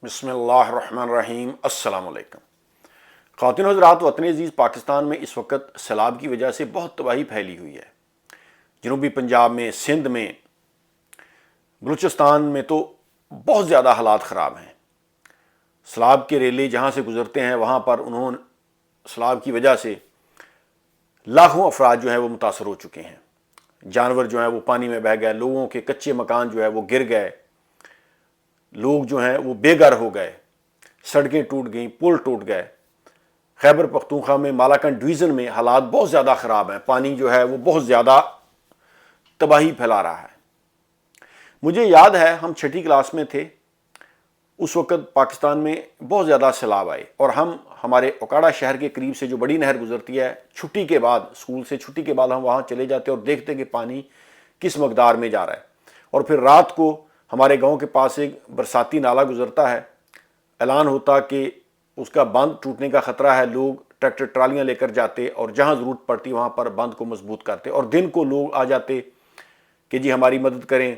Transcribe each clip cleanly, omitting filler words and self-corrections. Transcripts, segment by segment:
بسم اللہ الرحمن الرحیم۔ السلام علیکم خواتین و حضرات، وطن عزیز پاکستان میں اس وقت سیلاب کی وجہ سے بہت تباہی پھیلی ہوئی ہے۔ جنوبی پنجاب میں، سندھ میں، بلوچستان میں تو بہت زیادہ حالات خراب ہیں۔ سیلاب کے ریلے جہاں سے گزرتے ہیں وہاں پر سیلاب کی وجہ سے لاکھوں افراد جو ہیں وہ متاثر ہو چکے ہیں۔ جانور جو ہیں وہ پانی میں بہہ گئے، لوگوں کے کچے مکان جو ہے وہ گر گئے، لوگ جو ہیں وہ بے گھر ہو گئے، سڑکیں ٹوٹ گئیں، پل ٹوٹ گئے۔ خیبر پختونخوا میں مالاکنڈ ڈویژن میں حالات بہت زیادہ خراب ہیں، پانی جو ہے وہ بہت زیادہ تباہی پھیلا رہا ہے۔ مجھے یاد ہے ہم 6ٹھی کلاس میں تھے، اس وقت پاکستان میں بہت زیادہ سیلاب آئے اور ہمارے اوکاڑا شہر کے قریب سے جو بڑی نہر گزرتی ہے، چھٹی کے بعد، اسکول سے چھٹی کے بعد ہم وہاں چلے جاتے اور دیکھتے کہ پانی کس مقدار میں جا رہا ہے۔ اور پھر رات کو ہمارے گاؤں کے پاس ایک برساتی نالہ گزرتا ہے، اعلان ہوتا کہ اس کا بند ٹوٹنے کا خطرہ ہے، لوگ ٹریکٹر ٹرالیاں لے کر جاتے اور جہاں ضرورت پڑتی وہاں پر بند کو مضبوط کرتے، اور دن کو لوگ آ جاتے کہ جی ہماری مدد کریں،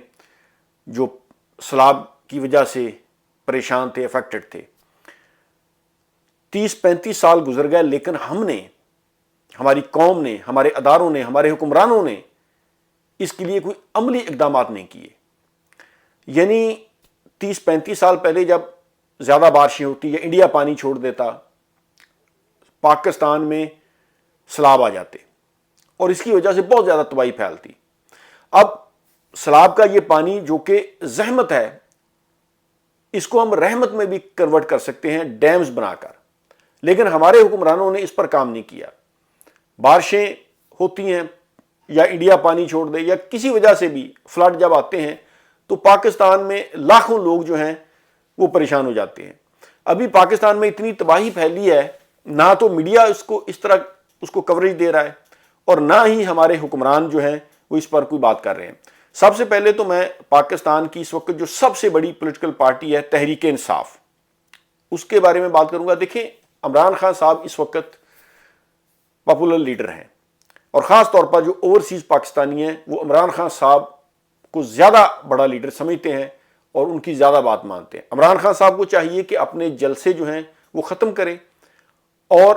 جو سیلاب کی وجہ سے پریشان تھے، افیکٹڈ تھے۔ 30-35 سال گزر گئے، لیکن ہم نے، ہماری قوم نے، ہمارے اداروں نے، ہمارے حکمرانوں نے اس کے لیے کوئی عملی اقدامات نہیں کیے۔ یعنی 30-35 سال پہلے جب زیادہ بارشیں ہوتی یا انڈیا پانی چھوڑ دیتا، پاکستان میں سیلاب آ جاتے اور اس کی وجہ سے بہت زیادہ تباہی پھیلتی۔ اب سیلاب کا یہ پانی جو کہ زحمت ہے، اس کو ہم رحمت میں بھی کنورٹ کر سکتے ہیں ڈیمز بنا کر، لیکن ہمارے حکمرانوں نے اس پر کام نہیں کیا۔ بارشیں ہوتی ہیں یا انڈیا پانی چھوڑ دے یا کسی وجہ سے بھی فلڈ جب آتے ہیں تو پاکستان میں لاکھوں لوگ جو ہیں وہ پریشان ہو جاتے ہیں۔ ابھی پاکستان میں اتنی تباہی پھیلی ہے، نہ تو میڈیا اس طرح اس کو کوریج دے رہا ہے اور نہ ہی ہمارے حکمران جو ہیں وہ اس پر کوئی بات کر رہے ہیں۔ سب سے پہلے تو میں پاکستان کی اس وقت جو سب سے بڑی پولیٹیکل پارٹی ہے، تحریک انصاف، اس کے بارے میں بات کروں گا۔ دیکھیں، عمران خان صاحب اس وقت پاپولر لیڈر ہیں، اور خاص طور پر جو اوورسیز پاکستانی ہیں وہ عمران خان صاحب کو زیادہ بڑا لیڈر سمجھتے ہیں اور ان کی زیادہ بات مانتے ہیں۔ عمران خان صاحب کو چاہیے کہ اپنے جلسے جو ہیں وہ ختم کریں اور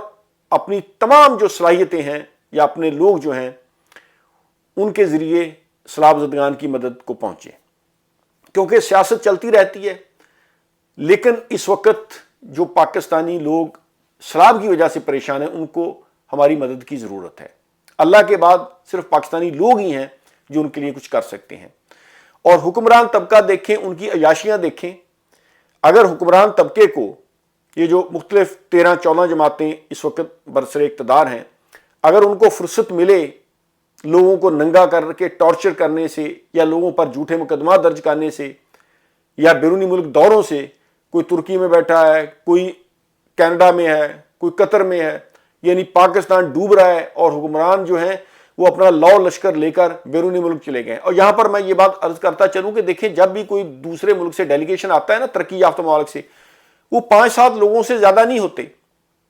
اپنی تمام جو صلاحیتیں ہیں یا اپنے لوگ جو ہیں ان کے ذریعے سیلاب زدگان کی مدد کو پہنچیں، کیونکہ سیاست چلتی رہتی ہے، لیکن اس وقت جو پاکستانی لوگ سیلاب کی وجہ سے پریشان ہیں ان کو ہماری مدد کی ضرورت ہے۔ اللہ کے بعد صرف پاکستانی لوگ ہی ہیں جو ان کے لیے کچھ کر سکتے ہیں۔ اور حکمران طبقہ دیکھیں، ان کی عیاشیاں دیکھیں۔ اگر حکمران طبقے کو، یہ جو مختلف 13-14 جماعتیں اس وقت برسر اقتدار ہیں، اگر ان کو فرصت ملے لوگوں کو ننگا کر کے ٹارچر کرنے سے یا لوگوں پر جھوٹے مقدمات درج کرنے سے یا بیرونی ملک دوروں سے، کوئی ترکی میں بیٹھا ہے، کوئی کینیڈا میں ہے، کوئی قطر میں ہے، یعنی پاکستان ڈوب رہا ہے اور حکمران جو ہیں وہ اپنا لشکر لے کر بیرونی ملک چلے گئے۔ اور یہاں پر میں یہ بات عرض کرتا چلوں کہ دیکھیں، جب بھی کوئی دوسرے ملک سے ڈیلیگیشن آتا ہے نا، ترقی یافتہ ممالک سے، وہ 5-7 لوگوں سے زیادہ نہیں ہوتے،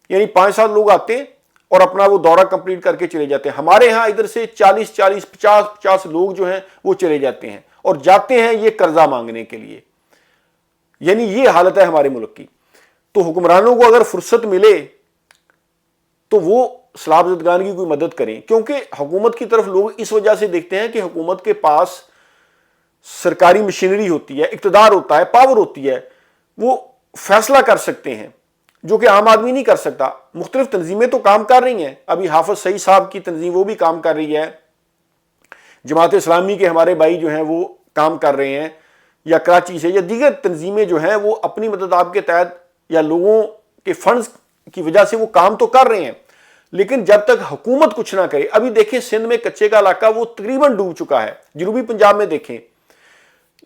یعنی 5-7 لوگ آتے ہیں اور اپنا وہ دورہ کمپلیٹ کر کے چلے جاتے ہیں۔ ہمارے ہاں ادھر سے 40-50 لوگ جو ہیں وہ چلے جاتے ہیں اور جاتے ہیں یہ قرضہ مانگنے کے لیے۔ یعنی یہ حالت ہے ہمارے ملک کی۔ تو حکمرانوں کو اگر فرصت ملے تو وہ سیلاب زدگان کی کوئی مدد کریں، کیونکہ حکومت کی طرف لوگ اس وجہ سے دیکھتے ہیں کہ حکومت کے پاس سرکاری مشینری ہوتی ہے، اقتدار ہوتا ہے، پاور ہوتی ہے، وہ فیصلہ کر سکتے ہیں جو کہ عام آدمی نہیں کر سکتا۔ مختلف تنظیمیں تو کام کر رہی ہیں، ابھی حافظ سعید صاحب کی تنظیم وہ بھی کام کر رہی ہے، جماعت اسلامی کے ہمارے بھائی جو ہیں وہ کام کر رہے ہیں، یا کراچی سے یا دیگر تنظیمیں جو ہیں وہ اپنی مدد آپ کے تحت یا لوگوں کے فنڈز کی وجہ سے وہ کام تو کر رہے ہیں، لیکن جب تک حکومت کچھ نہ کرے۔ ابھی دیکھیں سندھ میں کچے کا علاقہ وہ تقریباً ڈوب چکا ہے، جنوبی پنجاب میں دیکھیں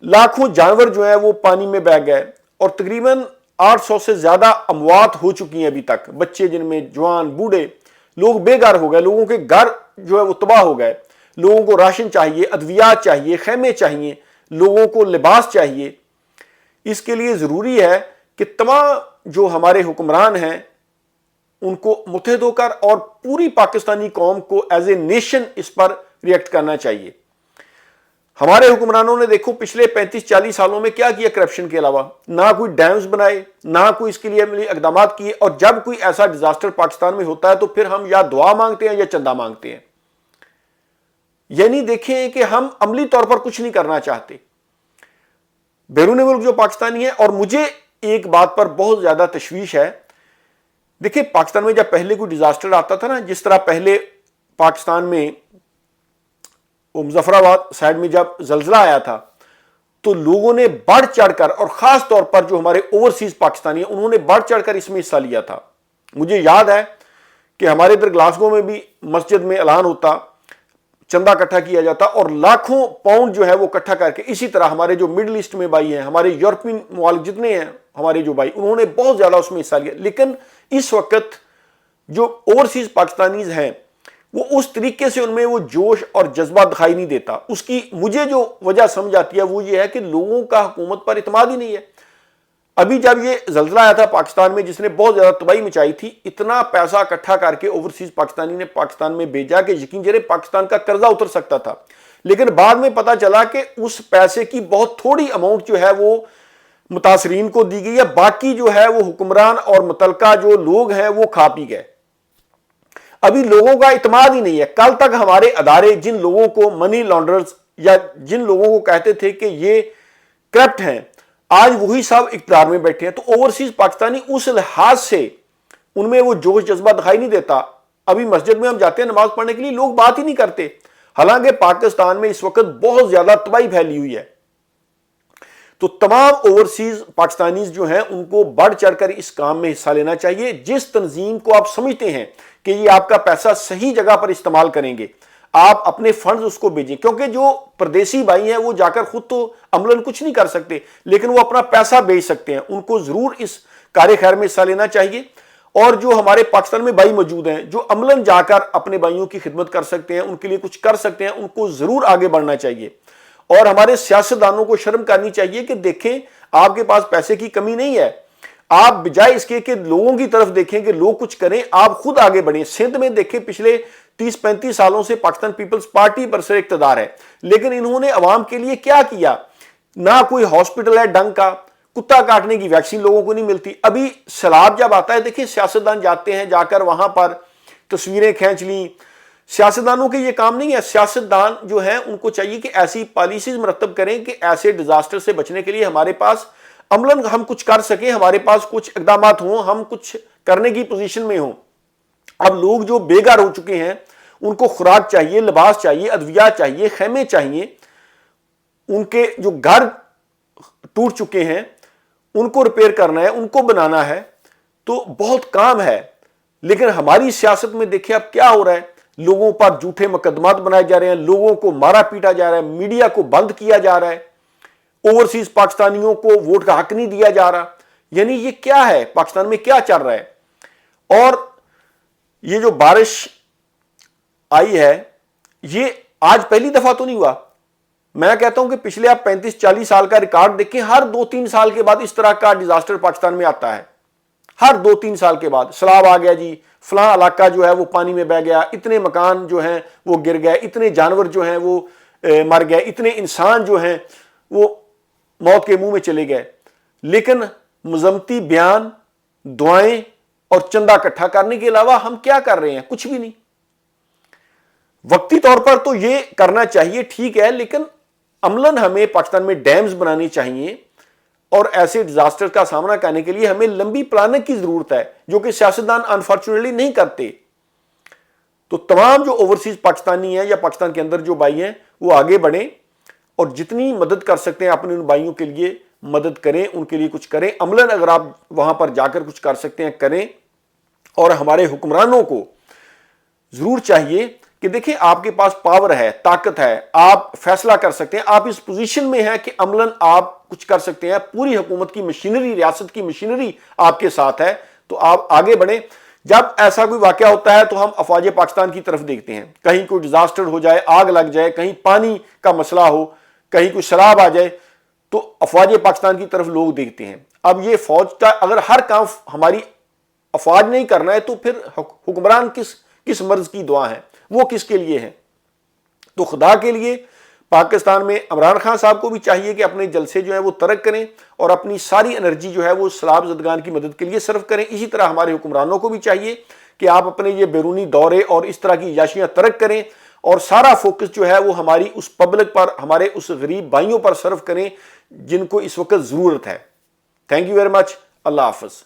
لاکھوں جانور جو ہیں وہ پانی میں بہہ گئے اور تقریباً 800 سے زیادہ اموات ہو چکی ہیں ابھی تک، بچے جن میں جوان، بوڑھے لوگ بے گھر ہو گئے، لوگوں کے گھر جو ہے وہ تباہ ہو گئے، لوگوں کو راشن چاہیے، ادویات چاہیے، خیمے چاہیے، لوگوں کو لباس چاہیے۔ اس کے لیے ضروری ہے کہ تمام جو ہمارے حکمران ہیں ان کو متحد ہو کر اور پوری پاکستانی قوم کو ایز اے نیشن اس پر ریئیکٹ کرنا چاہیے۔ ہمارے حکمرانوں نے دیکھو پچھلے 35-40 سالوں میں کیا کیا کرپشن کے علاوہ؟ نہ کوئی ڈیمز بنائے، نہ کوئی اس کے لیے عملی اقدامات کیے، اور جب کوئی ایسا ڈیزاسٹر پاکستان میں ہوتا ہے تو پھر ہم یا دعا مانگتے ہیں یا چندہ مانگتے ہیں۔ یعنی دیکھیں کہ ہم عملی طور پر کچھ نہیں کرنا چاہتے۔ بیرون ملک جو پاکستانی ہیں، اور مجھے ایک بات پر بہت زیادہ تشویش ہے، دیکھیں پاکستان میں جب پہلے کوئی ڈیزاسٹر آتا تھا نا، جس طرح پہلے پاکستان میں وہ مظفر آباد سائڈ میں جب زلزلہ آیا تھا تو لوگوں نے بڑھ چڑھ کر، اور خاص طور پر جو ہمارے اوورسیز پاکستانی ہیں انہوں نے بڑھ چڑھ کر اس میں حصہ لیا تھا۔ مجھے یاد ہے کہ ہمارے ادھر گلاسگو میں بھی مسجد میں اعلان ہوتا، چندہ اکٹھا کیا جاتا، اور لاکھوں پاؤنڈ جو ہے وہ اکٹھا کر کے، اسی طرح ہمارے جو مڈل ایسٹ میں بھائی ہیں، ہمارے یورپین ممالک جتنے ہیں ہمارے جو بھائی، انہوں نے بہت زیادہ اس میں حصہ لیا۔ لیکن اس وقت جو اوورسیز پاکستانیز ہیں وہ اس طریقے سے ان میں وہ جوش اور جذبہ دکھائی نہیں دیتا۔ اس کی مجھے جو وجہ سمجھ آتی ہے وہ یہ ہے کہ لوگوں کا حکومت پر اعتماد ہی نہیں ہے۔ ابھی جب یہ زلزلہ آیا تھا پاکستان میں جس نے بہت زیادہ تباہی مچائی تھی، اتنا پیسہ اکٹھا کر کے اوورسیز پاکستانی نے پاکستان میں بھیجا کہ یقین جرے پاکستان کا قرضہ اتر سکتا تھا، لیکن بعد میں پتا چلا کہ اس پیسے کی بہت تھوڑی اماؤنٹ جو ہے وہ متاثرین کو دی گئی ہے، باقی جو ہے وہ حکمران اور متعلقہ جو لوگ ہیں وہ کھا پی گئے۔ ابھی لوگوں کا اعتماد ہی نہیں ہے۔ کل تک ہمارے ادارے جن لوگوں کو منی لانڈرز یا جن لوگوں کو کہتے تھے کہ یہ کرپٹ ہیں، آج وہی سب اقتدار میں بیٹھے ہیں۔ تو اوورسیز پاکستانی اس لحاظ سے ان میں وہ جوش جذبہ دکھائی نہیں دیتا۔ ابھی مسجد میں ہم جاتے ہیں نماز پڑھنے کے لیے، لوگ بات ہی نہیں کرتے، حالانکہ پاکستان میں اس وقت بہت زیادہ تباہی پھیلی ہوئی ہے۔ تو تمام اوورسیز پاکستانیز جو ہیں ان کو بڑھ چڑھ کر اس کام میں حصہ لینا چاہیے۔ جس تنظیم کو آپ سمجھتے ہیں کہ یہ آپ کا پیسہ صحیح جگہ پر استعمال کریں گے، آپ اپنے فنڈز اس کو بھیجیں، کیونکہ جو پردیسی بھائی ہیں وہ جا کر خود تو عملاً کچھ نہیں کر سکتے، لیکن وہ اپنا پیسہ بھیج سکتے ہیں۔ ان کو ضرور اس کار خیر میں حصہ لینا چاہیے۔ اور جو ہمارے پاکستان میں بھائی موجود ہیں جو عملاً جا کر اپنے بھائیوں کی خدمت کر سکتے ہیں، ان کے لیے کچھ کر سکتے ہیں، ان کو ضرور آگے بڑھنا چاہیے۔ اور ہمارے سیاستدانوں کو شرم کرنی چاہیے کہ دیکھیں آپ کے پاس پیسے کی کمی نہیں ہے، آپ بجائے اس کے کہ لوگوں کی طرف دیکھیں کہ لوگ کچھ کریں، آپ خود آگے بڑھیں۔ سندھ میں دیکھیں پچھلے 30-35 سالوں سے پاکستان پیپلز پارٹی برسر اقتدار ہے، لیکن انہوں نے عوام کے لیے کیا کیا؟ نہ کوئی ہاسپٹل ہے ڈنگ کا، کتا کاٹنے کی ویکسین لوگوں کو نہیں ملتی۔ ابھی سیلاب جب آتا ہے دیکھیں سیاستدان جاتے ہیں، جا کر وہاں پر تصویریں کھینچ لیں۔ سیاستدانوں کے یہ کام نہیں ہے۔ سیاستدان جو ہیں ان کو چاہیے کہ ایسی پالیسیز مرتب کریں کہ ایسے ڈیزاسٹر سے بچنے کے لیے ہمارے پاس عملاً ہم کچھ کر سکیں، ہمارے پاس کچھ اقدامات ہوں، ہم کچھ کرنے کی پوزیشن میں ہوں۔ اب لوگ جو بے گھر ہو چکے ہیں ان کو خوراک چاہیے، لباس چاہیے، ادویات چاہیے، خیمے چاہیے، ان کے جو گھر ٹوٹ چکے ہیں ان کو ریپیئر کرنا ہے، ان کو بنانا ہے، تو بہت کام ہے۔ لیکن ہماری سیاست میں دیکھیں اب کیا ہو رہا ہے، لوگوں پر جھوٹے مقدمات بنائے جا رہے ہیں، لوگوں کو مارا پیٹا جا رہا ہے، میڈیا کو بند کیا جا رہا ہے، اوورسیز پاکستانیوں کو ووٹ کا حق نہیں دیا جا رہا۔ یعنی یہ کیا ہے، پاکستان میں کیا چل رہا ہے؟ اور یہ جو بارش آئی ہے یہ آج پہلی دفعہ تو نہیں ہوا۔ میں کہتا ہوں کہ پچھلے آپ 35-40 سال کا ریکارڈ دیکھیں، ہر 2-3 سال کے بعد اس طرح کا ڈیزاسٹر پاکستان میں آتا ہے۔ ہر 2-3 سال کے بعد سیلاب آ گیا جی، فلاں علاقہ جو ہے وہ پانی میں بہ گیا، اتنے مکان جو ہیں وہ گر گئے، اتنے جانور جو ہیں وہ مر گئے، اتنے انسان جو ہیں وہ موت کے منہ میں چلے گئے۔ لیکن مذمتی بیان، دعائیں اور چندہ اکٹھا کرنے کے علاوہ ہم کیا کر رہے ہیں؟ کچھ بھی نہیں۔ وقتی طور پر تو یہ کرنا چاہیے، ٹھیک ہے، لیکن عملاً ہمیں پاکستان میں ڈیمز بنانی چاہیے، اور ایسے ڈیزاسٹر کا سامنا کرنے کے لیے ہمیں لمبی پلاننگ کی ضرورت ہے، جو کہ سیاستدان انفارچونیٹلی نہیں کرتے۔ تو تمام جو اوورسیز پاکستانی ہیں یا پاکستان کے اندر جو بھائی ہیں وہ آگے بڑھیں اور جتنی مدد کر سکتے ہیں اپنے ان بھائیوں کے لیے مدد کریں، ان کے لیے کچھ کریں۔ عملاً اگر آپ وہاں پر جا کر کچھ کر سکتے ہیں کریں۔ اور ہمارے حکمرانوں کو ضرور چاہیے کہ دیکھیں آپ کے پاس پاور ہے، طاقت ہے، آپ فیصلہ کر سکتے ہیں، آپ اس پوزیشن میں ہیں کہ عملاً آپ کچھ کر سکتے ہیں، پوری حکومت کی مشینری، ریاست کی مشینری آپ کے ساتھ ہے، تو آپ آگے بڑھیں۔ جب ایسا کوئی واقعہ ہوتا ہے تو ہم افواج پاکستان کی طرف دیکھتے ہیں، کہیں کوئی ڈیزاسٹر ہو جائے، آگ لگ جائے، کہیں پانی کا مسئلہ ہو، کہیں کوئی سیلاب آ جائے، تو افواج پاکستان کی طرف لوگ دیکھتے ہیں۔ اب یہ فوج کا اگر ہر کام ہماری افواج نہیں کرنا ہے تو پھر حکمران کس مرض کی دعا ہے، وہ کس کے لیے ہیں؟ تو خدا کے لیے پاکستان میں عمران خان صاحب کو بھی چاہیے کہ اپنے جلسے جو ہے وہ ترک کریں اور اپنی ساری انرجی جو ہے وہ سیلاب زدگان کی مدد کے لیے صرف کریں. اسی طرح ہمارے حکمرانوں کو بھی چاہیے کہ آپ اپنے یہ بیرونی دورے اور اس طرح کی عیاشیاں ترک کریں اور سارا فوکس جو ہے وہ ہماری اس پبلک پر، ہمارے اس غریب بھائیوں پر صرف کریں جن کو اس وقت ضرورت ہے. Thank you very much. اللہ حافظ.